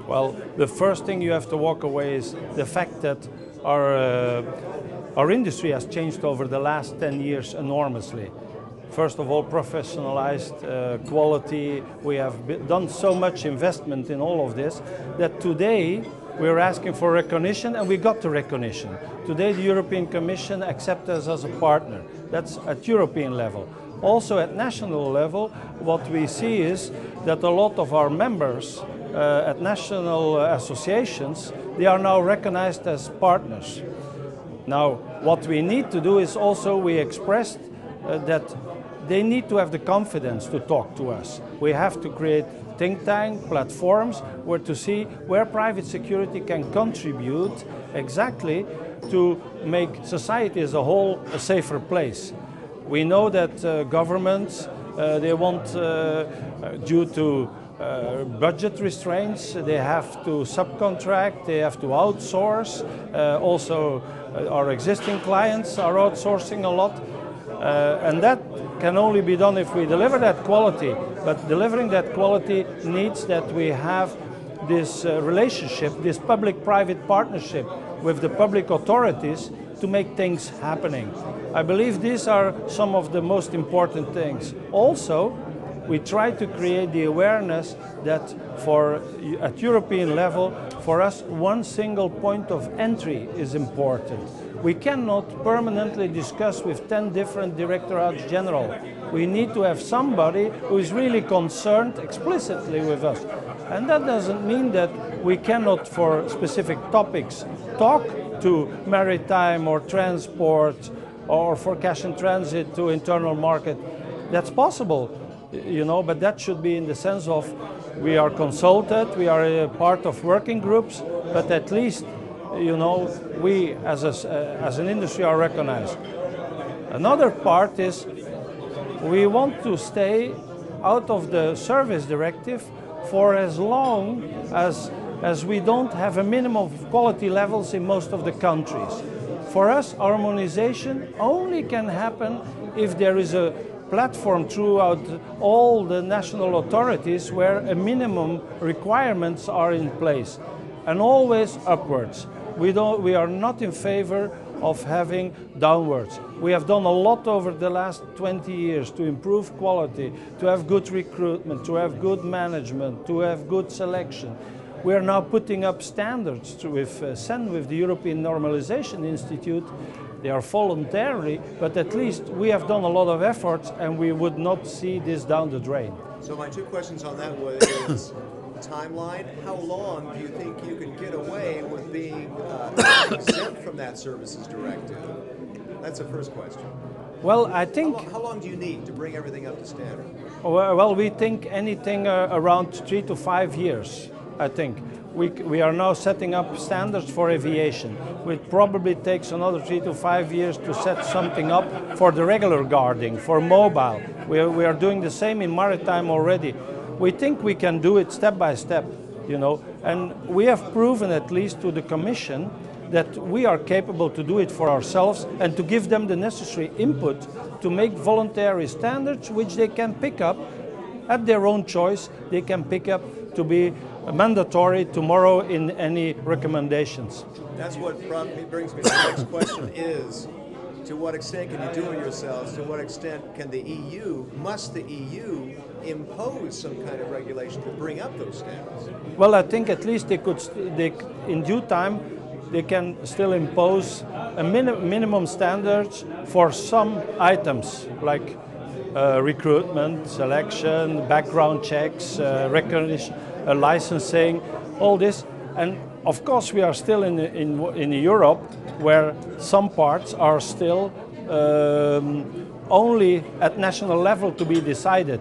Well, the first thing you have to walk away is the fact that our industry has changed over the last 10 years enormously. First of all, professionalized, quality. We have done so much investment in all of this that today we're asking for recognition, and we got the recognition. Today the European Commission accepts us as a partner. That's at European level. Also at national level, what we see is that a lot of our members at national associations, they are now recognized as partners. Now, what we need to do is also, we expressed that they need to have the confidence to talk to us. We have to create think tank platforms where to see where private security can contribute exactly to make society as a whole a safer place. We know that governments, they want, due to budget restraints, they have to subcontract, they have to outsource. Also, our existing clients are outsourcing a lot. And that can only be done if we deliver that quality. But delivering that quality needs that we have this relationship, this public-private partnership with the public authorities to make things happening. I believe these are some of the most important things. Also, we try to create the awareness that at European level, for us, one single point of entry is important. We cannot permanently discuss with 10 different directorates general. We need to have somebody who is really concerned explicitly with us. And that doesn't mean that we cannot, for specific topics, talk to maritime or transport or for cash and transit to internal market. That's possible, you know, but that should be in the sense of we are consulted, we are a part of working groups, but at least, you know, we as an industry are recognized. Another part is we want to stay out of the service directive for as long as we don't have a minimum of quality levels in most of the countries. For us, harmonization only can happen if there is a platform throughout all the national authorities where a minimum requirements are in place, and always upwards. We are not in favor of having downwards. We have done a lot over the last 20 years to improve quality, to have good recruitment, to have good management, to have good selection. We are now putting up standards with CEN, with the European Normalization Institute. They are voluntary, but at least we have done a lot of efforts and we would not see this down the drain. So my two questions on that is timeline. How long do you think you can get away with being exempt from that services directive? That's the first question. Well, I think... How long do you need to bring everything up to standard? Well, we think anything around 3 to 5 years, I think. We are now setting up standards for aviation. It probably takes another 3 to 5 years to set something up for the regular guarding, for mobile. We are doing the same in maritime already. We think we can do it step by step, you know, and we have proven at least to the Commission that we are capable to do it for ourselves and to give them the necessary input to make voluntary standards which they can pick up at their own choice. They can pick up to be mandatory tomorrow in any recommendations. That's what brings me to the next question is, to what extent can you do it yourselves? To what extent can the EU, must the EU impose some kind of regulation to bring up those standards? Well, I think at least in due time, they can still impose a minimum standards for some items like recruitment, selection, background checks, recognition, licensing, all this. And of course, we are still in Europe where some parts are still only at national level to be decided,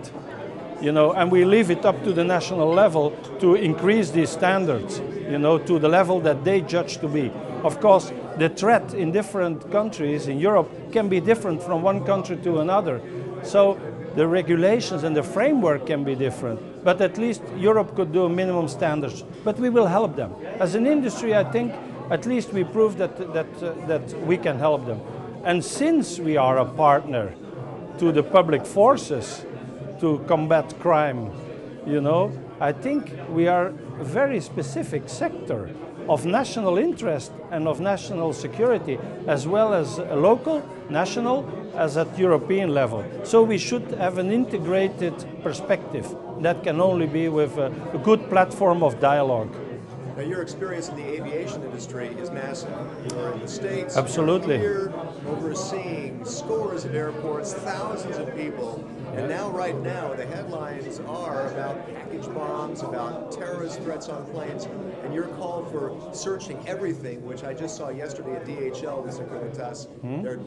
you know, and we leave it up to the national level to increase these standards, you know, to the level that they judge to be. Of course, the threat in different countries in Europe can be different from one country to another. So the regulations and the framework can be different, but at least Europe could do minimum standards. But we will help them. As an industry, I think at least we proved that we can help them. And since we are a partner to the public forces to combat crime, you know, I think we are a very specific sector of national interest and of national security, as well as local, national, as at European level. So we should have an integrated perspective. That can only be with a good platform of dialogue. Now, your experience in the aviation industry is massive. You're in the States, absolutely, you're here overseeing scores of airports, thousands of people, and now, right now, the headlines are about package bombs, about terrorist threats on planes, and your call for searching everything, which I just saw yesterday at DHL with Securitas.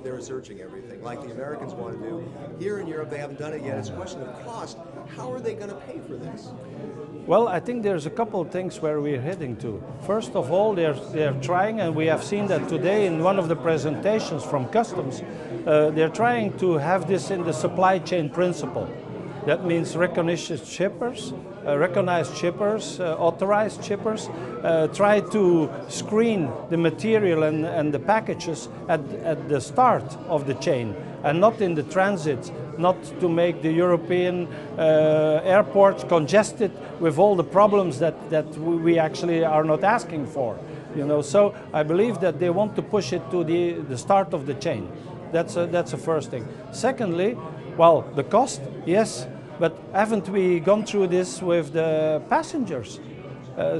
They're searching everything, like the Americans want to do. Here in Europe, they haven't done it yet. It's a question of cost. How are they going to pay for this? Well, I think there's a couple of things where we're heading to. First of all, they're trying, and we have seen that today in one of the presentations from Customs, they're trying to have this in the supply chain principle. That means recognized shippers, authorized shippers, try to screen the material and the packages at the start of the chain and not in the transit, not to make the European airports congested with all the problems that we actually are not asking for. You know, so I believe that they want to push it to the start of the chain. That's the first thing. Secondly, well, the cost, yes, but haven't we gone through this with the passengers?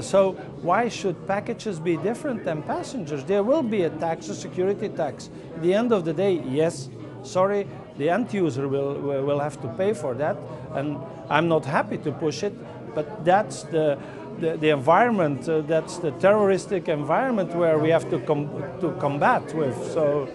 So why should packages be different than passengers? There will be a tax, a security tax. At the end of the day, yes, sorry, the end user will have to pay for that, and I'm not happy to push it, but that's the environment, that's the terroristic environment where we have to combat with. So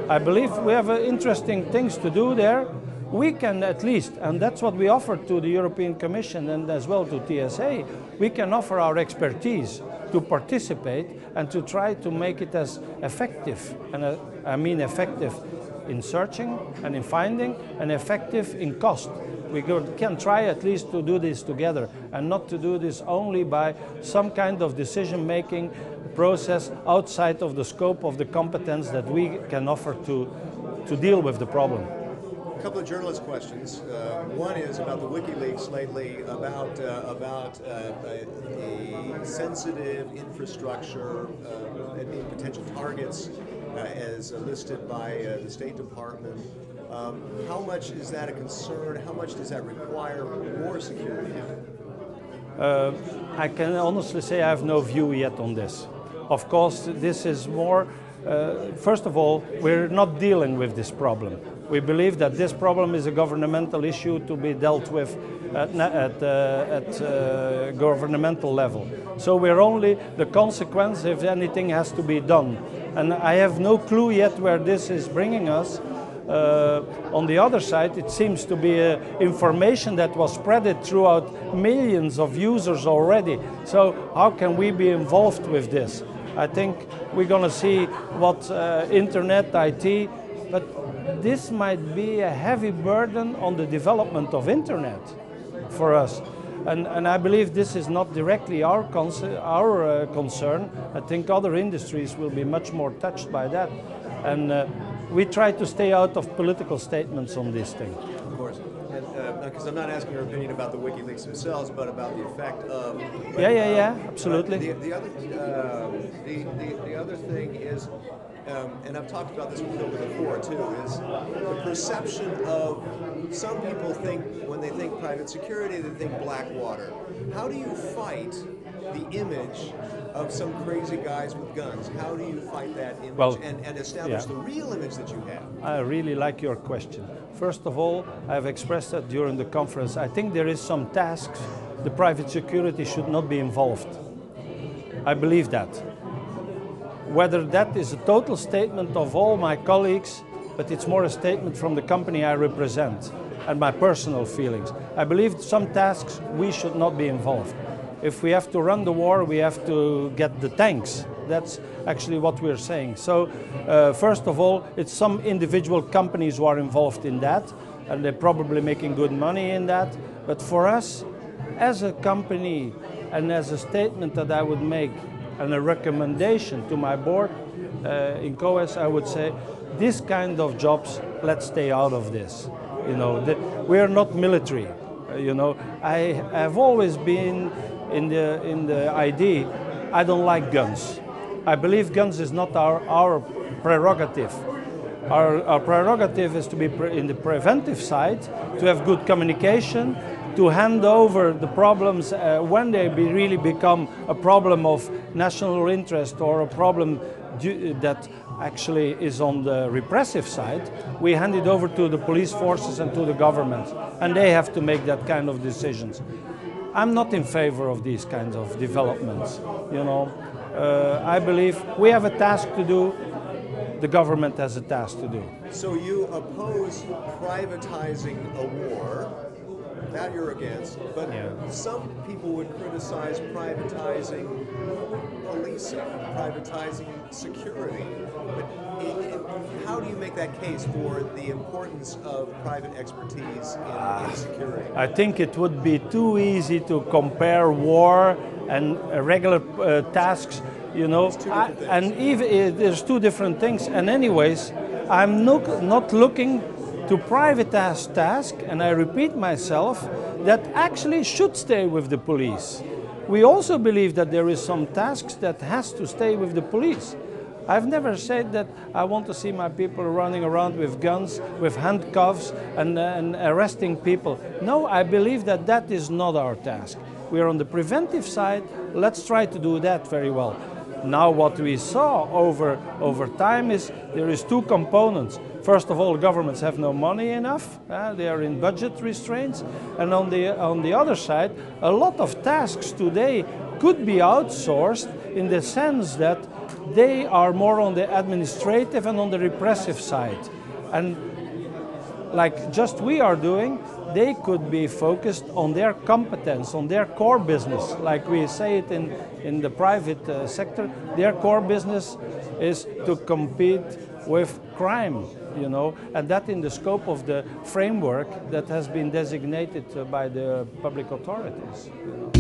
I believe we have interesting things to do there. We can at least, and that's what we offer to the European Commission and as well to TSA, we can offer our expertise to participate and to try to make it as effective, and I mean effective in searching and in finding, and effective in cost. We can try at least to do this together and not to do this only by some kind of decision-making process outside of the scope of the competence that we can offer to deal with the problem. A couple of journalist questions. One is about the WikiLeaks lately, about the sensitive infrastructure and potential targets as listed by the State Department. How much is that a concern? How much does that require more security? I can honestly say I have no view yet on this. Of course, this is more, first of all, we're not dealing with this problem. We believe that this problem is a governmental issue to be dealt with at governmental level. So we're only the consequence if anything has to be done. And I have no clue yet where this is bringing us. On the other side, it seems to be information that was spread throughout millions of users already. So how can we be involved with this? I think we're going to see what internet, IT, but this might be a heavy burden on the development of internet for us. And I believe this is not directly our concern. I think other industries will be much more touched by that. And we try to stay out of political statements on this thing. Of course. And because I'm not asking your opinion about the WikiLeaks themselves, but about the effect of... Yeah, absolutely. The other thing is, and I've talked about this with Phil before too, is the perception of some people think, when they think private security, they think Blackwater. How do you fight the image of some crazy guys with guns? How do you fight that image and establish the real image that you have? I really like your question. First of all, I've expressed that during the conference. I think there is some tasks the private security should not be involved. I believe that. Whether that is a total statement of all my colleagues, but it's more a statement from the company I represent and my personal feelings. I believe some tasks we should not be involved. If we have to run the war, we have to get the tanks. That's actually what we're saying. So, first of all, it's some individual companies who are involved in that, and they're probably making good money in that. But for us, as a company, and as a statement that I would make, and a recommendation to my board in CoESS, I would say, this kind of jobs, let's stay out of this. You know, we are not military. You know, I have always been in the idea, I don't like guns. I believe guns is not our prerogative. Our prerogative is to be in the preventive side, to have good communication, to hand over the problems when they really become a problem of national interest or a problem that actually is on the repressive side. We hand it over to the police forces and to the government, and they have to make that kind of decisions. I'm not in favor of these kinds of developments. You know, I believe we have a task to do. The government has a task to do. So you oppose privatizing a war, that you're against, but some people would criticize privatizing policing, privatizing security. But how do you make that case for the importance of private expertise in security? I think it would be too easy to compare war and regular tasks. You know, and even there's two different things. And anyways, I'm not looking to privatize tasks, and I repeat myself, that actually should stay with the police. We also believe that there is some tasks that has to stay with the police. I've never said that I want to see my people running around with guns, with handcuffs, and arresting people. No, I believe that that is not our task. We are on the preventive side. Let's try to do that very well. Now what we saw over time is there is two components. First of all, governments have no money enough. They are in budget restraints. And on the other side, a lot of tasks today could be outsourced in the sense that they are more on the administrative and on the repressive side. And like just we are doing, they could be focused on their competence, on their core business. Like we say it in the private sector, their core business is to compete with crime, you know, and that in the scope of the framework that has been designated by the public authorities. You know.